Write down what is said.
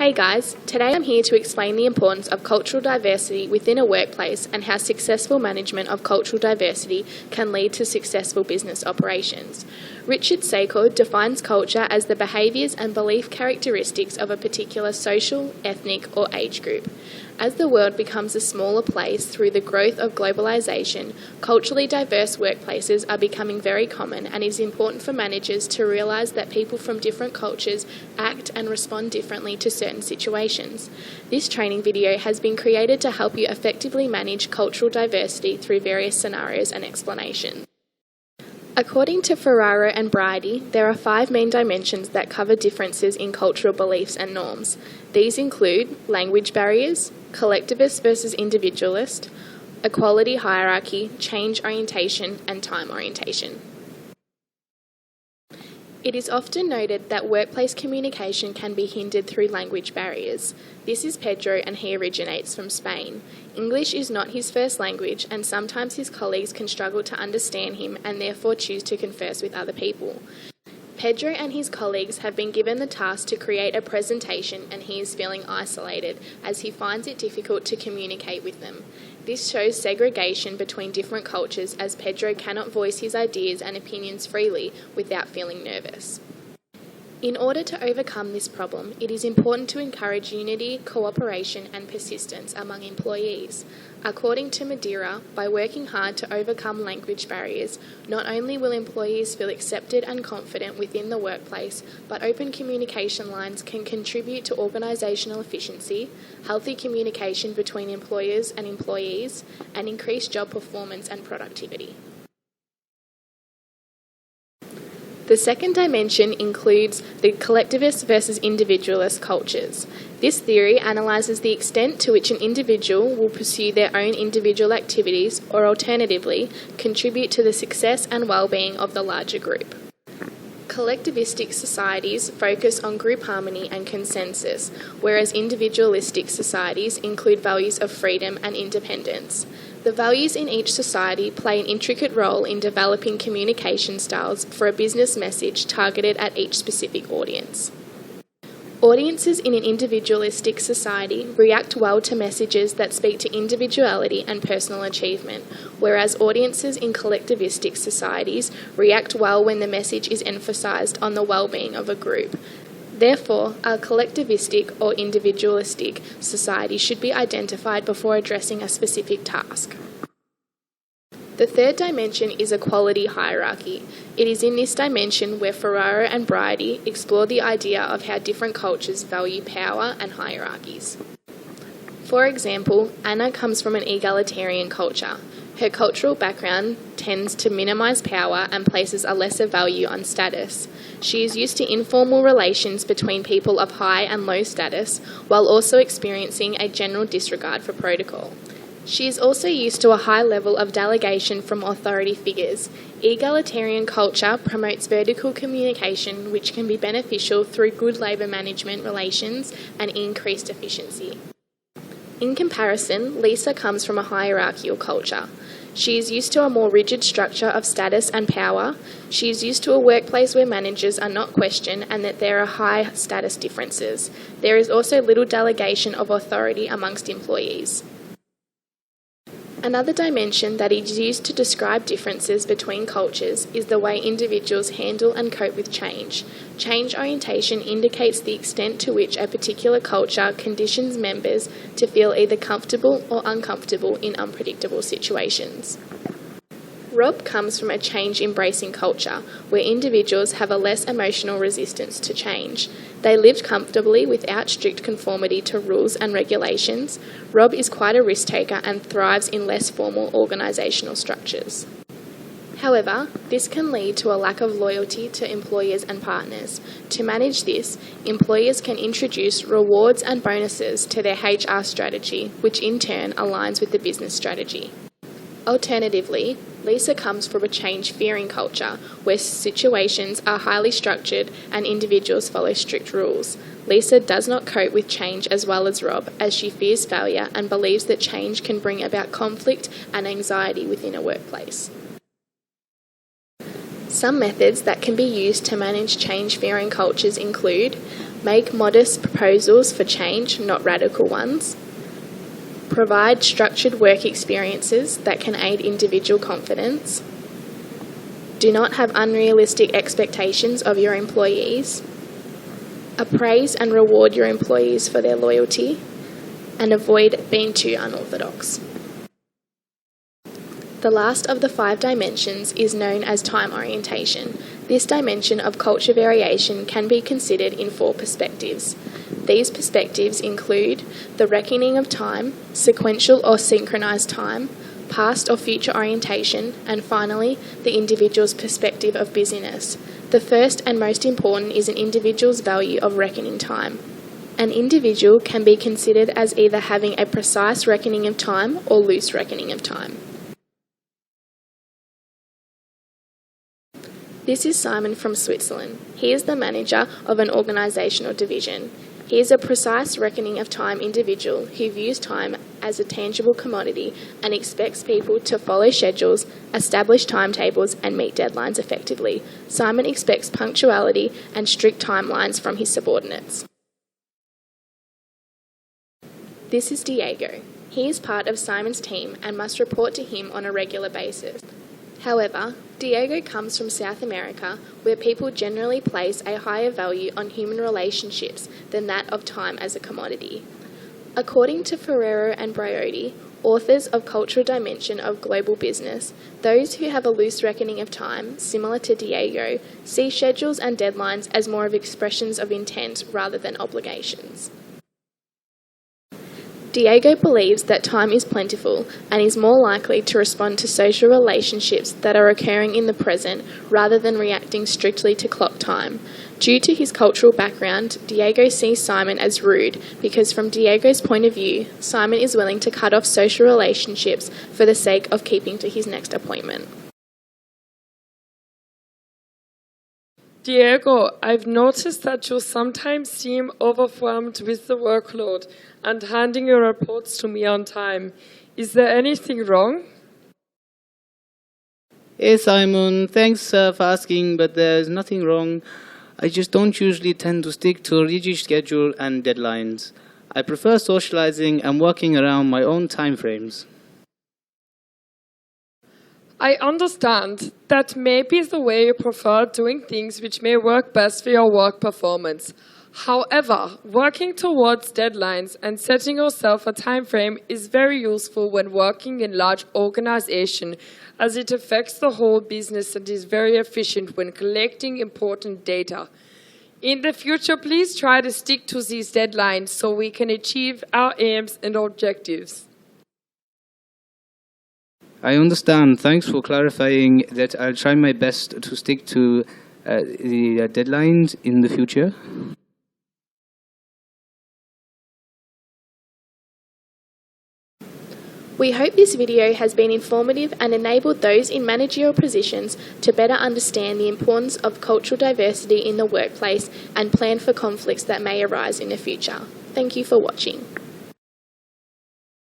Hey guys, today I'm here to explain the importance of cultural diversity within a workplace and how successful management of cultural diversity can lead to successful business operations. Richard Secord defines culture as the behaviours and belief characteristics of a particular social, ethnic or age group. As the world becomes a smaller place through the growth of globalisation, culturally diverse workplaces are becoming very common, and it is important for managers to realise that people from different cultures act and respond differently to certain situations. This training video has been created to help you effectively manage cultural diversity through various scenarios and explanations. According to Ferraro and Briady, there are 5 main dimensions that cover differences in cultural beliefs and norms. These include language barriers, collectivist versus individualist, equality hierarchy, change orientation, and time orientation. It is often noted that workplace communication can be hindered through language barriers. This is Pedro, and he originates from Spain. English is not his first language, and sometimes his colleagues can struggle to understand him and therefore choose to converse with other people. Pedro and his colleagues have been given the task to create a presentation, and he is feeling isolated as he finds it difficult to communicate with them. This shows segregation between different cultures, as Pedro cannot voice his ideas and opinions freely without feeling nervous. In order to overcome this problem, it is important to encourage unity, cooperation and persistence among employees. According to Madeira, by working hard to overcome language barriers, not only will employees feel accepted and confident within the workplace, but open communication lines can contribute to organisational efficiency, healthy communication between employers and employees, and increased job performance and productivity. The second dimension includes the collectivist versus individualist cultures. This theory analyses the extent to which an individual will pursue their own individual activities or, alternatively, contribute to the success and well-being of the larger group. Collectivistic societies focus on group harmony and consensus, whereas individualistic societies include values of freedom and independence. The values in each society play an intricate role in developing communication styles for a business message targeted at each specific audience. Audiences in an individualistic society react well to messages that speak to individuality and personal achievement, whereas audiences in collectivistic societies react well when the message is emphasised on the well-being of a group. Therefore, a collectivistic or individualistic society should be identified before addressing a specific task. The third dimension is equality hierarchy. It is in this dimension where Ferraro and Briady explore the idea of how different cultures value power and hierarchies. For example, Anna comes from an egalitarian culture. Her cultural background tends to minimise power and places a lesser value on status. She is used to informal relations between people of high and low status, while also experiencing a general disregard for protocol. She is also used to a high level of delegation from authority figures. Egalitarian culture promotes vertical communication, which can be beneficial through good labour management relations and increased efficiency. In comparison, Lisa comes from a hierarchical culture. She is used to a more rigid structure of status and power. She is used to a workplace where managers are not questioned and that there are high status differences. There is also little delegation of authority amongst employees. Another dimension that is used to describe differences between cultures is the way individuals handle and cope with change. Change orientation indicates the extent to which a particular culture conditions members to feel either comfortable or uncomfortable in unpredictable situations. Rob comes from a change-embracing culture, where individuals have a less emotional resistance to change. They lived comfortably without strict conformity to rules and regulations. Rob is quite a risk-taker and thrives in less formal organisational structures. However, this can lead to a lack of loyalty to employers and partners. To manage this, employers can introduce rewards and bonuses to their HR strategy, which in turn aligns with the business strategy. Alternatively, Lisa comes from a change-fearing culture where situations are highly structured and individuals follow strict rules. Lisa does not cope with change as well as Rob, as she fears failure and believes that change can bring about conflict and anxiety within a workplace. Some methods that can be used to manage change-fearing cultures include Make modest proposals for change, not radical ones. Provide structured work experiences that can aid individual confidence. Do not have unrealistic expectations of your employees. Appraise and reward your employees for their loyalty. And avoid being too unorthodox. The last of the 5 dimensions is known as time orientation. This dimension of culture variation can be considered in 4 perspectives. These perspectives include the reckoning of time, sequential or synchronized time, past or future orientation, and finally, the individual's perspective of busyness. The first and most important is an individual's value of reckoning time. An individual can be considered as either having a precise reckoning of time or loose reckoning of time. This is Simon from Switzerland. He is the manager of an organisational division. He is a precise reckoning of time individual who views time as a tangible commodity and expects people to follow schedules, establish timetables and meet deadlines effectively. Simon expects punctuality and strict timelines from his subordinates. This is Diego. He is part of Simon's team and must report to him on a regular basis. However, Diego comes from South America, where people generally place a higher value on human relationships than that of time as a commodity. According to Ferrero and Briotti, authors of Cultural Dimension of Global Business, those who have a loose reckoning of time, similar to Diego, see schedules and deadlines as more of expressions of intent rather than obligations. Diego believes that time is plentiful and is more likely to respond to social relationships that are occurring in the present rather than reacting strictly to clock time. Due to his cultural background, Diego sees Simon as rude because from Diego's point of view, Simon is willing to cut off social relationships for the sake of keeping to his next appointment. Diego, I've noticed that you sometimes seem overwhelmed with the workload and handing your reports to me on time. Is there anything wrong? Hey Simon, thanks for asking, but there's nothing wrong. I just don't usually tend to stick to a rigid schedule and deadlines. I prefer socializing and working around my own time frames. I understand that may be the way you prefer doing things which may work best for your work performance. However, working towards deadlines and setting yourself a time frame is very useful when working in large organization, as it affects the whole business and is very efficient when collecting important data. In the future, please try to stick to these deadlines so we can achieve our aims and objectives. I understand. Thanks for clarifying that. I'll try my best to stick to the deadlines in the future. We hope this video has been informative and enabled those in managerial positions to better understand the importance of cultural diversity in the workplace and plan for conflicts that may arise in the future. Thank you for watching.